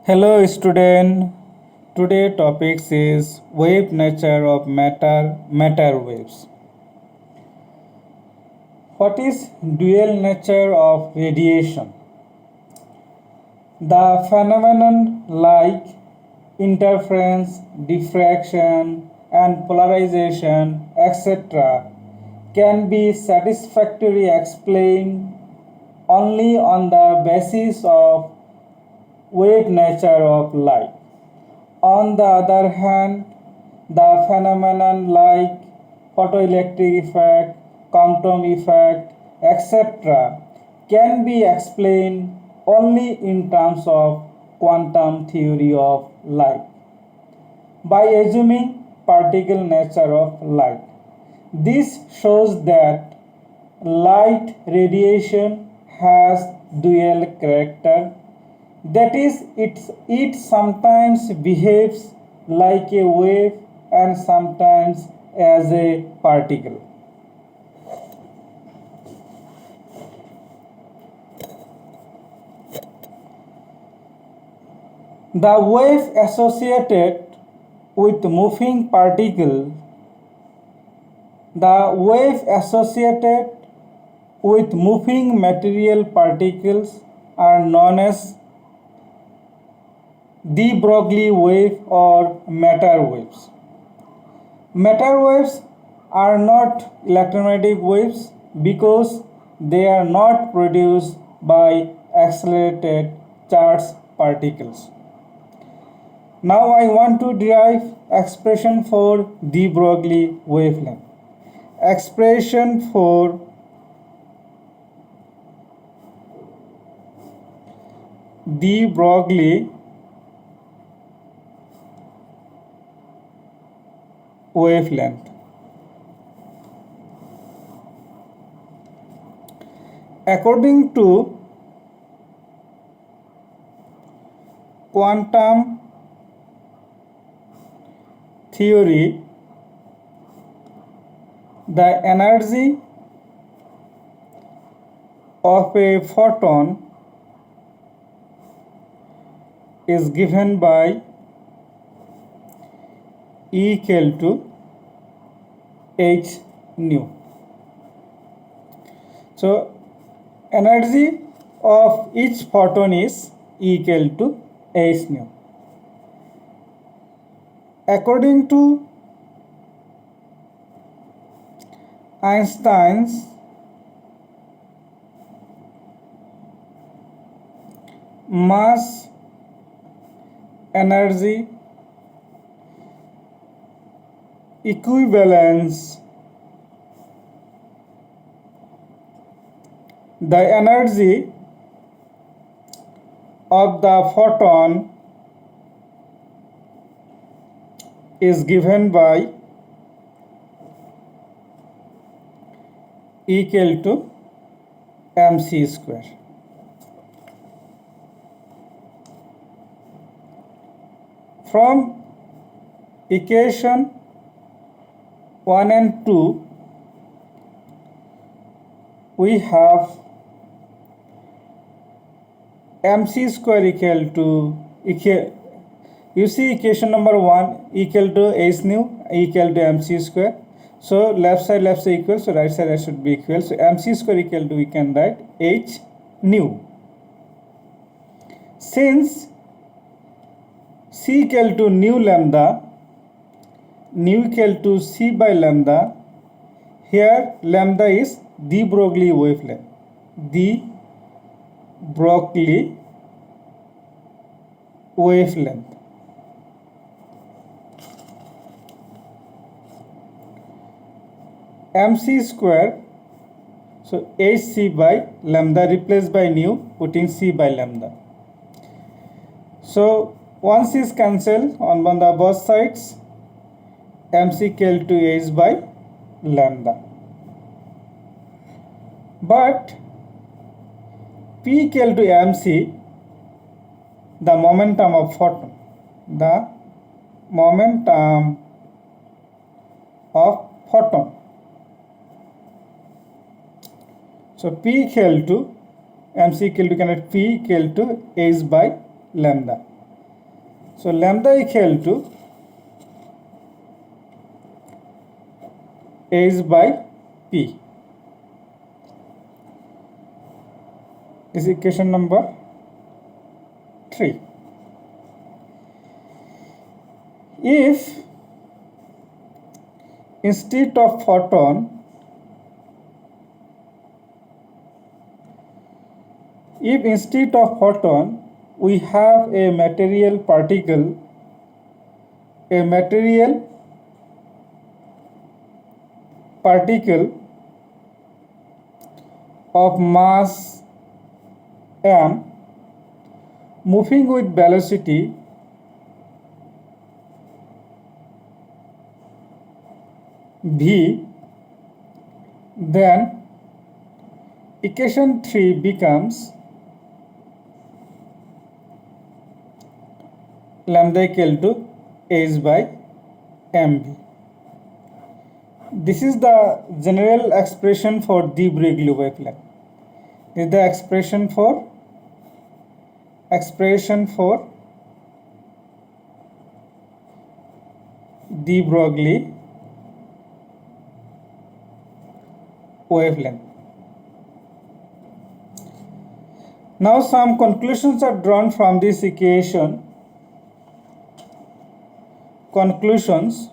Hello student. Today topics is wave nature of matter waves. What is dual nature of radiation? The phenomenon like interference, diffraction and polarization etc. can be satisfactorily explained only on the basis of wave nature of light. On the other hand, the phenomenon like photoelectric effect, quantum effect, etc. can be explained only in terms of quantum theory of light by assuming particle nature of light. This shows that light radiation has dual character, that is, it sometimes behaves like a wave and sometimes as a particle. The wave associated with moving particle, the wave associated with moving material particles are known as de Broglie wave or matter waves. Matter waves are not electromagnetic waves because they are not produced by accelerated charged particles. Now I want to derive expression for de Broglie wavelength. Expression for de Broglie wavelength. According to quantum theory, the energy of a photon is given by E equal to h nu. So energy of each photon is equal to h nu. According to Einstein's mass energy equivalence, the energy of the photon is given by equal to mc square. From equation 1 and 2, we have mc square equal to, you see equation number 1 equal to h nu equal to mc square. So left side equal, so right side should be equal. So mc square equal to, we can write h nu. Since c equal to nu lambda, nu equal to c by lambda, here lambda is de Broglie wavelength. De Broglie wavelength. mc square, so hc by lambda replaced by nu, putting c by lambda. So once is cancelled on the both sides, mc equal to h by lambda. But p equal to mc, the momentum of photon, the momentum of photon. So p equal to mc equal to, connect p equal to h by lambda. So lambda equal to H by P. This is equation number 3. If instead of photon, we have a material particle, of mass m moving with velocity v, then equation 3 becomes lambda equal to H by mv. This is the general expression for de Broglie wavelength. This is the expression for de Broglie wavelength. Now some conclusions are drawn from this equation. Conclusions.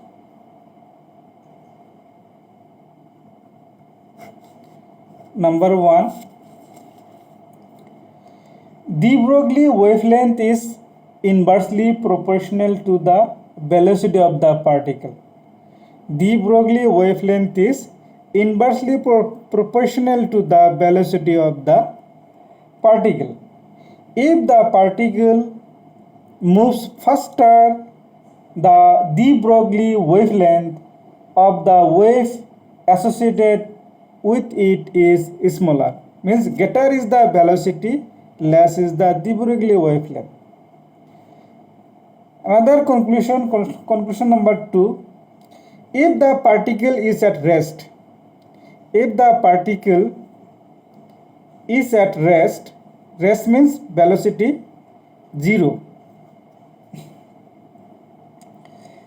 Number 1, de Broglie wavelength is inversely proportional to the velocity of the particle. De Broglie wavelength is inversely proportional to the velocity of the particle. If the particle moves faster, the de Broglie wavelength of the wave associated with it is smaller. Means greater is the velocity, less is the de Broglie wavelength. Another conclusion number 2, if the particle is at rest, rest means velocity 0,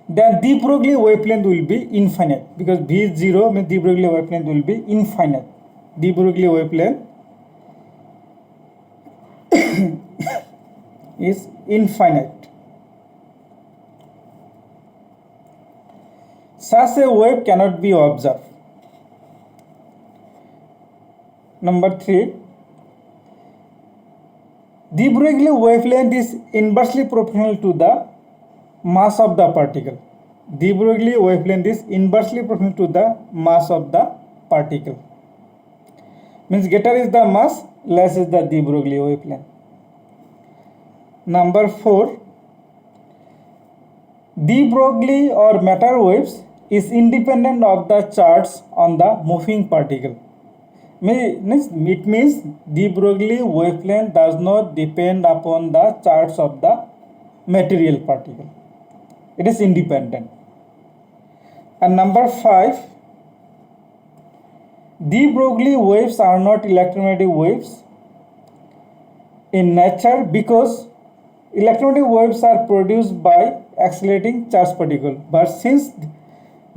then de Broglie wavelength will be infinite, because v is 0 means de Broglie wavelength will be infinite. De Broglie wavelength is infinite. Such a wave cannot be observed. Number 3, de Broglie wavelength is inversely proportional to the mass of the particle. De Broglie wavelength is inversely proportional to the mass of the particle. Means greater is the mass, less is the de Broglie wavelength. Number 4, de Broglie or matter waves is independent of the charge on the moving particle. It means de Broglie wavelength does not depend upon the charge of the material particle. It is independent. And number 5, de Broglie waves are not electromagnetic waves in nature, because electromagnetic waves are produced by accelerating charged particle. But since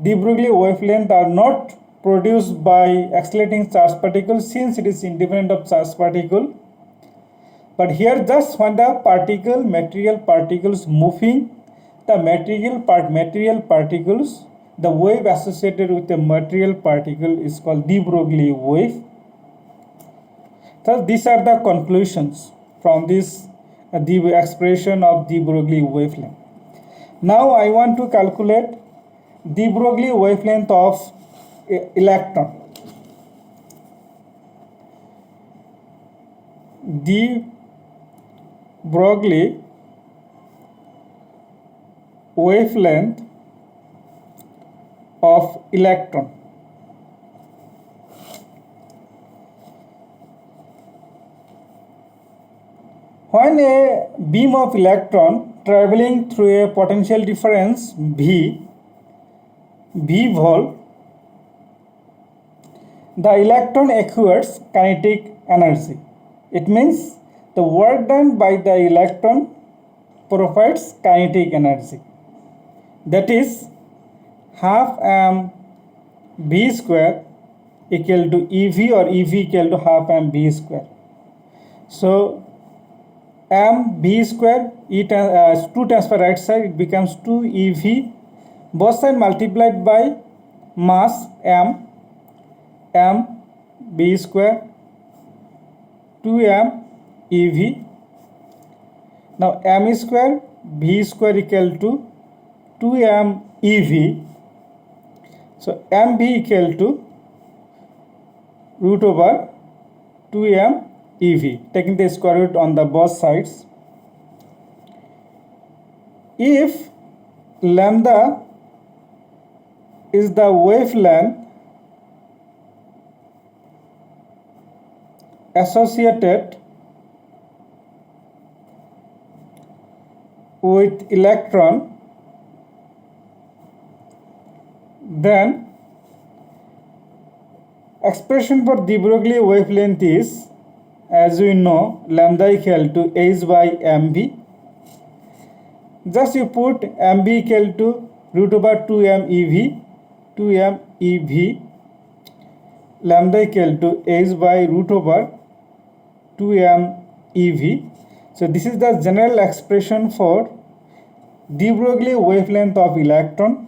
de Broglie wavelength are not produced by accelerating charged particles, since it is independent of charged particle, but here just when the material particles moving, the material particles, the wave associated with the material particle is called de Broglie wave. So these are the conclusions from this the expression of de Broglie wavelength. Now I want to calculate de Broglie wavelength of electron. De Broglie wavelength of electron. When a beam of electron traveling through a potential difference V volt, the electron acquires kinetic energy. It means the work done by the electron provides kinetic energy, that is half m v square equal to ev, or ev equal to half m v square. So m v square, 2 transfer right side, it becomes 2 ev, both side multiplied by mass m v square 2m ev. Now m square v square equal to 2m ev. So mv equal to root over 2m ev, taking the square root on the both sides. If lambda is the wavelength associated with electron, then expression for de Broglie wavelength is, as we know, lambda equal to h by mv. Just you put mv equal to root over 2m ev, lambda equal to h by root over 2m ev. So this is the general expression for de Broglie wavelength of electron.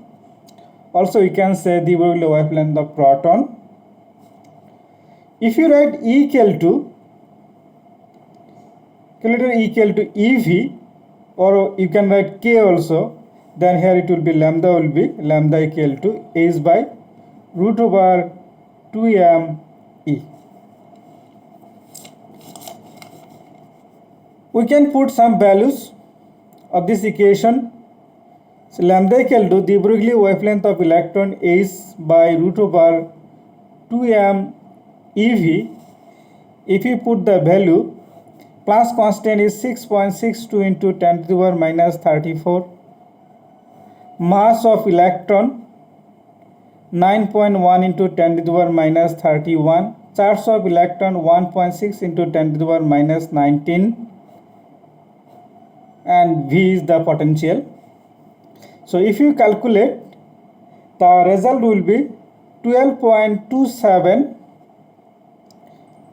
Also we can say de Broglie wavelength of proton. If you write E equal to ev, or you can write k also, then here it will be lambda equal to h by root over 2m e. We can put some values of this equation. So lambda equal to de Broglie wavelength of electron is by root over 2m ev. If you put the value, Planck's constant is 6.62 into 10 to the power minus 34. Mass of electron 9.1 into 10 to the power minus 31. Charge of electron 1.6 into 10 to the power minus 19. And V is the potential. So if you calculate, the result will be 12.27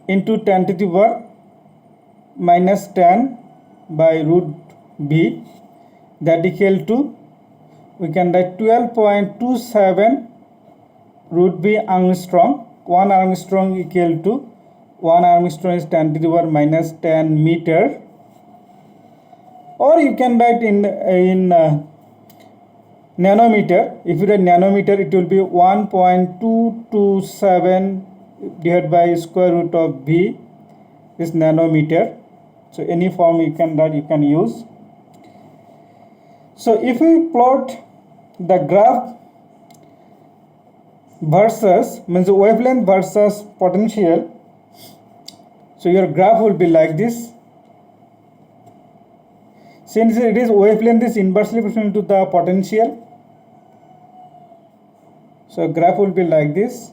into 10 to the power minus 10 by root B, that equal to, we can write 12.27 root B angstrom. 1 angstrom equal to 1 angstrom is 10 to the power minus 10 meter. Or you can write in nanometer. If you write nanometer, it will be 1.227 divided by square root of V is nanometer. So any form you can write, you can use. So if we plot the graph versus, means wavelength versus potential, so your graph will be like this. Since it is wavelength is inversely proportional to the potential, so graph will be like this.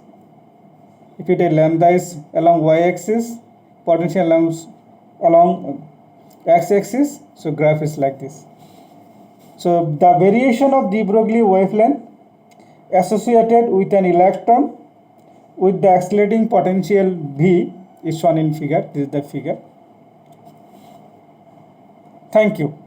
If you take lambda is along y-axis, potential along x-axis, so graph is like this. So the variation of de Broglie wavelength associated with an electron with the accelerating potential V is shown in figure. This is the figure. Thank you.